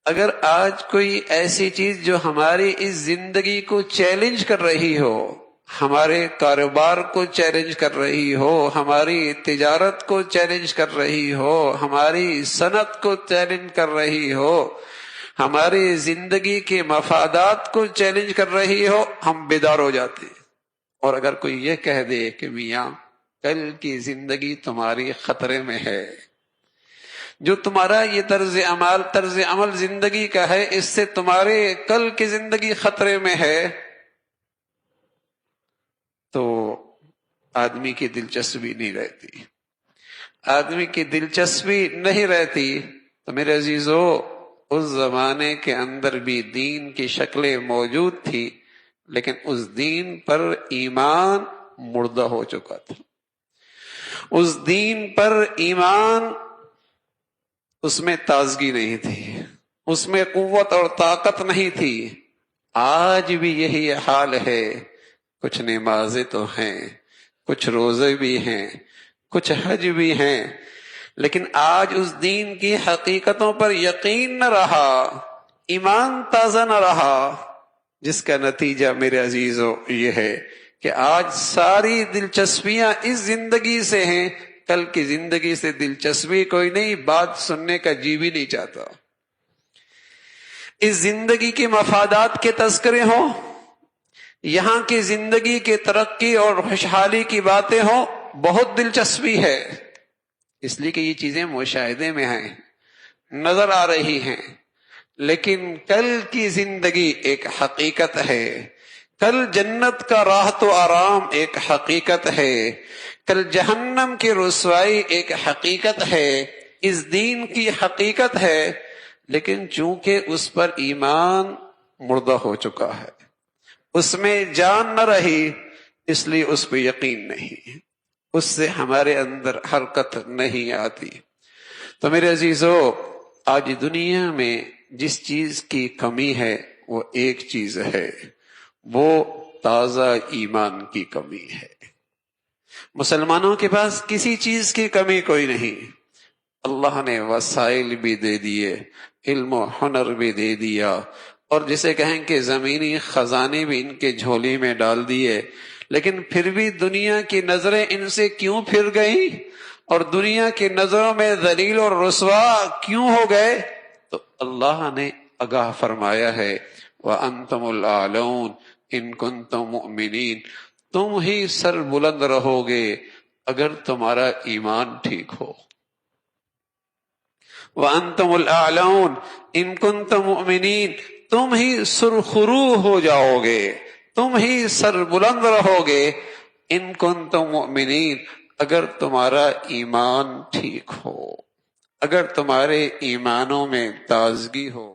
اگر آج کوئی ایسی چیز جو ہماری اس زندگی کو چیلنج کر رہی ہو، ہمارے کاروبار کو چیلنج کر رہی ہو، ہماری تجارت کو چیلنج کر رہی ہو، ہماری صنعت کو چیلنج کر رہی ہو، ہماری زندگی کے مفادات کو چیلنج کر رہی ہو، ہم بیدار ہو جاتے ہیں۔ اور اگر کوئی یہ کہہ دے کہ میاں کل کی زندگی تمہاری خطرے میں ہے، جو تمہارا یہ طرز عمل زندگی کا ہے، اس سے تمہارے کل کی زندگی خطرے میں ہے، تو آدمی کی دلچسپی نہیں رہتی۔ آدمی کی دلچسپی نہیں رہتی تو میرے عزیزو، اس زمانے کے اندر بھی دین کی شکلیں موجود تھی، لیکن اس دین پر ایمان مردہ ہو چکا تھا۔ اس دین پر ایمان، اس میں تازگی نہیں تھی، اس میں قوت اور طاقت نہیں تھی۔ آج بھی یہی حال ہے۔ کچھ نمازیں تو ہیں، کچھ روزے بھی ہیں، کچھ حج بھی ہیں، لیکن آج اس دین کی حقیقتوں پر یقین نہ رہا، ایمان تازہ نہ رہا، جس کا نتیجہ میرے عزیزو یہ ہے کہ آج ساری دلچسپیاں اس زندگی سے ہیں، کل کی زندگی سے دلچسپی کوئی نہیں، بات سننے کا جی بھی نہیں چاہتا۔ اس زندگی کے مفادات کے تذکرے ہوں، یہاں کی زندگی کے ترقی اور خوشحالی کی باتیں ہوں، بہت دلچسپی ہے، اس لیے کہ یہ چیزیں مشاہدے میں ہیں، نظر آ رہی ہیں، لیکن کل کی زندگی ایک حقیقت ہے۔ کل جنت کا راحت و آرام ایک حقیقت ہے، کل جہنم کی رسوائی ایک حقیقت ہے، اس دین کی حقیقت ہے، لیکن چونکہ اس پر ایمان مردہ ہو چکا ہے، اس میں جان نہ رہی، اس لیے اس پہ یقین نہیں، اس سے ہمارے اندر حرکت نہیں آتی۔ تو میرے عزیزو، آج دنیا میں جس چیز کی کمی ہے وہ ایک چیز ہے، وہ تازہ ایمان کی کمی ہے۔ مسلمانوں کے پاس کسی چیز کی کمی کوئی نہیں، اللہ نے وسائل بھی دے دیے، علم و ہنر بھی دے دیا، اور جسے کہیں کہ زمینی خزانے بھی ان کے جھولی میں ڈال دیے، لیکن پھر بھی دنیا کی نظریں ان سے کیوں پھر گئی اور دنیا کی نظروں میں ذلیل اور رسوا کیوں ہو گئے؟ تو اللہ نے آگاہ فرمایا ہے، وَأَنْتُمُ الْأَعْلَوْنَ إِن كُنتُم مُؤْمِنِينَ، تم ہی سر بلند رہو گے اگر تمہارا ایمان ٹھیک ہو۔ وَأَنْتُمُ الْأَعْلَوْنَ إِن كُنتُم مُؤْمِنِينَ، تم ہی سرخرو ہو جاؤ گے، تم ہی سر بلند رہو گے، ان کنتم مؤمنین، اگر تمہارا ایمان ٹھیک ہو، اگر تمہارے ایمانوں میں تازگی ہو۔